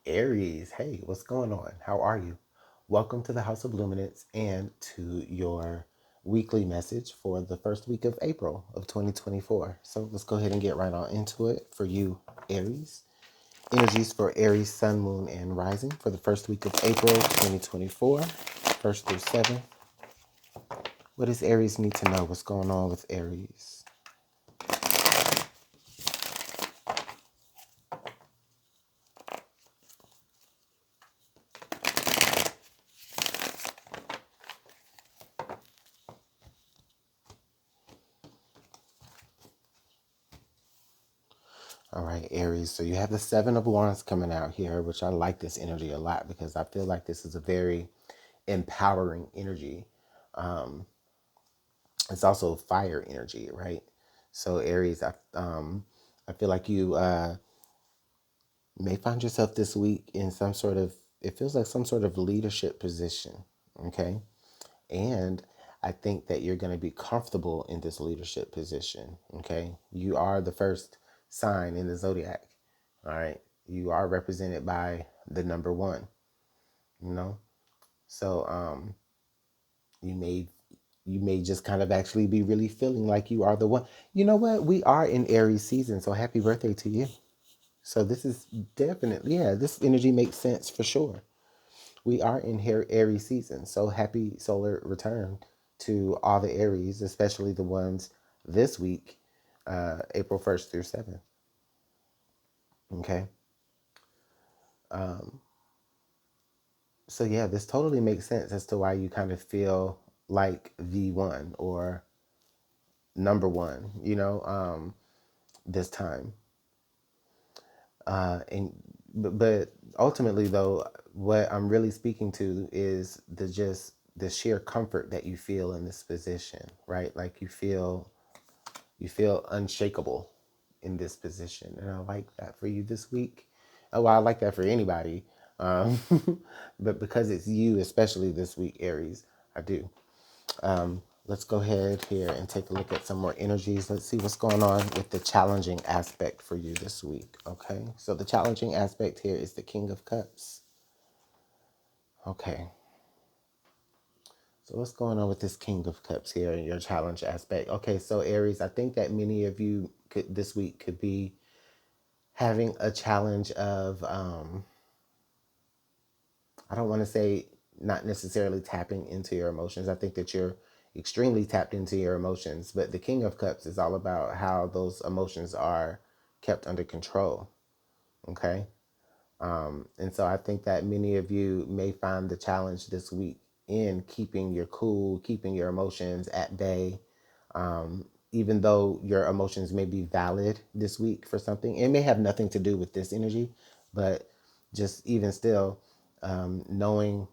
Aries, hey, what's going on? How are you? Welcome to the House of Luminance and to your weekly message for the first week of April of 2024. So let's go ahead and get right on into it for you, Aries. Energies for Aries, Sun, Moon, and Rising for the first week of April 2024, 1st through 7th. What does Aries need to know? What's going on with Aries? All right, Aries. So you have the Seven of Wands coming out here, which I like this energy a lot because I feel like this is a very empowering energy. Um, it's also fire energy, right? So Aries, I feel like you may find yourself this week in some sort of, it feels like some sort of leadership position, okay? And I think that you're going to be comfortable in this leadership position, okay? You are the first sign in the zodiac, all right? You are represented by the number one, you know? So you may you may just kind of actually be really feeling like you are the one. You know what? We are in Aries season, so happy birthday to you. So this is definitely, yeah, this energy makes sense for sure. We are in Aries season, so happy solar return to all the Aries, especially the ones this week, April 1st through 7th. Okay. Um, so yeah, this totally makes sense as to why you kind of feel like the one or number one, this time. And but ultimately though, what I'm really speaking to is the sheer comfort that you feel in this position, right? Like you feel unshakable in this position, and I like that for you this week. Oh, well, I like that for anybody, um, but because it's you, especially this week, Aries, I do. Let's go ahead here and take a look at some more energies. Let's see what's going on with the challenging aspect for you this week. Okay, so the challenging aspect here is the King of Cups. Okay, so what's going on with this King of Cups here in your challenge aspect? Okay, so Aries, I think that many of you could this week could be having a challenge of I don't want to say not necessarily tapping into your emotions. I think that you're extremely tapped into your emotions, but the King of Cups is all about how those emotions are kept under control. Okay. And so I think that many of you may find the challenge this week in keeping your cool, keeping your emotions at bay, even though your emotions may be valid this week for something. It may have nothing to do with this energy, but just even still, knowing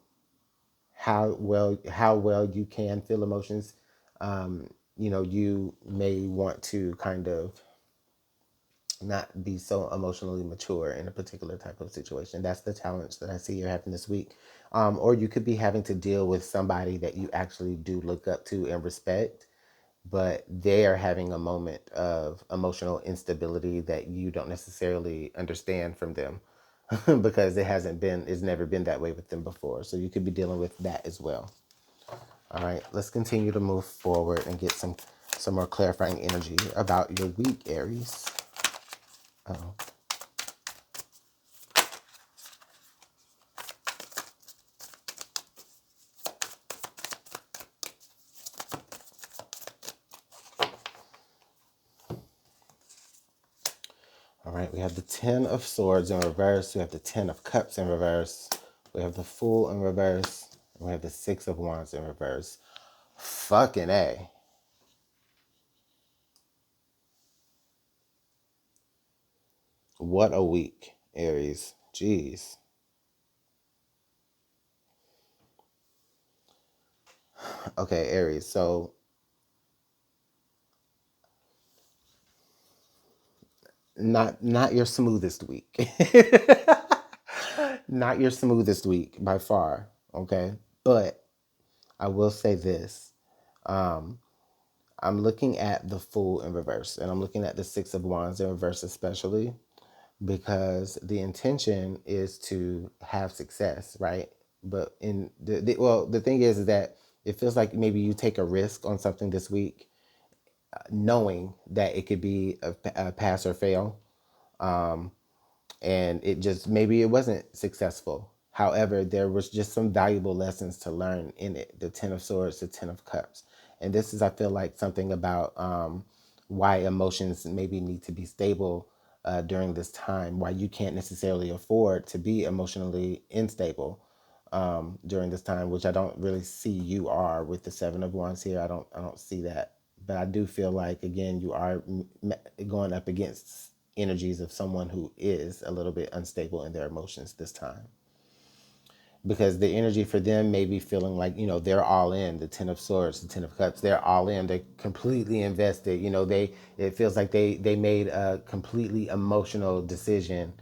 how well you can feel emotions, you may want to kind of not be so emotionally mature in a particular type of situation. That's the challenge that I see you're having this week. Or you could be having to deal with somebody that you actually do look up to and respect, but they are having a moment of emotional instability that you don't necessarily understand from them because it's never been that way with them before. So you could be dealing with that as well. All right, let's continue to move forward and get some more clarifying energy about your week, Aries. Oh, all right, we have the Ten of Swords in reverse. We have the Ten of Cups in reverse. We have the Fool in reverse. And we have the Six of Wands in reverse. Fucking A. What a week, Aries. Jeez. Okay, Aries. So not your smoothest week. Not your smoothest week by far. Okay. But I will say this. Um, I'm looking at the Fool in reverse, and I'm looking at the Six of Wands in reverse, especially. because the intention is to have success, right? But in the thing is that it feels like maybe you take a risk on something this week, knowing that it could be a pass or fail. Um, and it just maybe it wasn't successful. However, there was just some valuable lessons to learn in it. The Ten of Swords, the Ten of Cups, and this is, I feel like, something about why emotions maybe need to be stable during this time. Why you can't necessarily afford to be emotionally unstable during this time, which I don't really see you are with the Seven of Wands here. I don't see that, but I do feel like, again, you are going up against energies of someone who is a little bit unstable in their emotions this time, because the energy for them may be feeling like, they're all in. The Ten of Swords, the Ten of Cups, they're all in. They're completely invested. It feels like they made a completely emotional decision,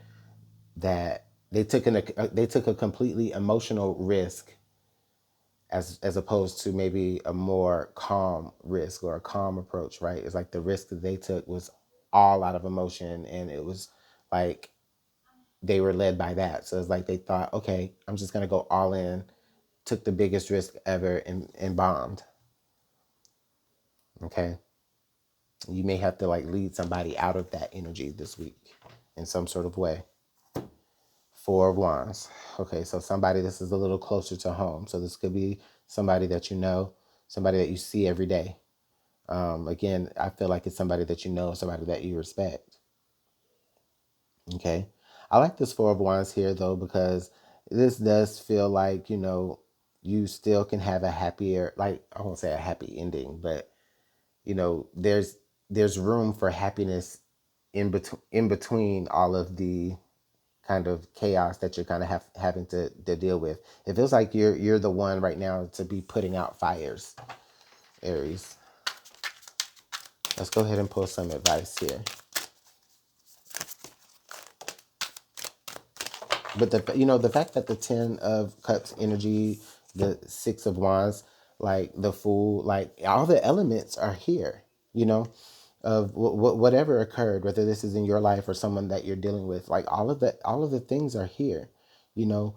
that they took a completely emotional risk, as opposed to maybe a more calm risk or a calm approach, right? It's like the risk that they took was all out of emotion, and it was like they were led by that. So it's like they thought, okay, I'm just gonna go all in, took the biggest risk ever, and bombed. Okay. You may have to like lead somebody out of that energy this week in some sort of way. Four of Wands. Okay, so somebody, this is a little closer to home. So this could be somebody that you know, somebody that you see every day. Again, I feel like it's somebody that you know, somebody that you respect. Okay. I like this Four of Wands here, though, because this does feel like, you still can have a happier, like, I won't say a happy ending, but, there's room for happiness in between all of the kind of chaos that you're kind of having to deal with. It feels like you're the one right now to be putting out fires, Aries. Let's go ahead and pull some advice here. But the fact that the Ten of Cups energy, the Six of Wands, like the Fool, like all the elements are here. You know, of whatever occurred, whether this is in your life or someone that you're dealing with, like all of the things are here. You know,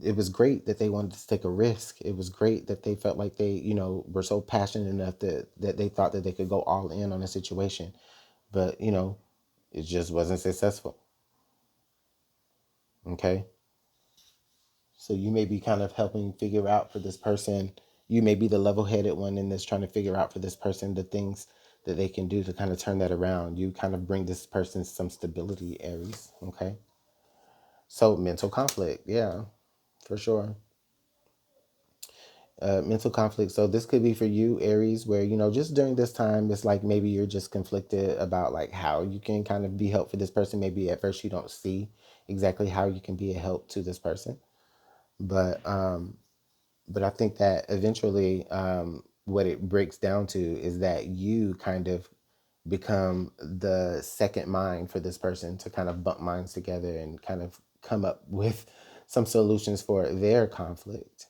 it was great that they wanted to take a risk. It was great that they felt like they, were so passionate enough that they thought that they could go all in on a situation, but it just wasn't successful. Okay. So you may be kind of helping figure out for this person. You may be the level-headed one in this, trying to figure out for this person the things that they can do to kind of turn that around. You kind of bring this person some stability, Aries. Okay. So mental conflict, yeah, for sure. Mental conflict. So this could be for you, Aries, where just during this time, it's like maybe you're just conflicted about like how you can kind of be help for this person. Maybe at first you don't see exactly how you can be a help to this person, but I think that eventually, what it breaks down to is that you kind of become the second mind for this person to kind of bump minds together and kind of come up with some solutions for their conflict.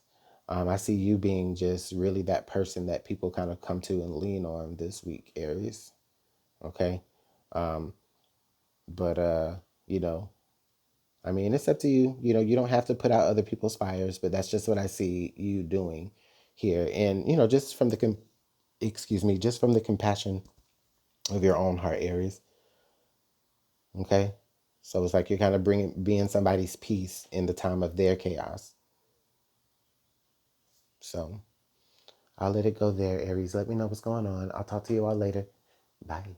I see you being just really that person that people kind of come to and lean on this week, Aries. Okay. Um, but, you know, I mean, it's up to you. You don't have to put out other people's fires, but that's just what I see you doing here. And, just from excuse me, just from the compassion of your own heart, Aries. Okay. So it's like you're kind of being somebody's peace in the time of their chaos. So I'll let it go there, Aries. Let me know what's going on. I'll talk to you all later. Bye.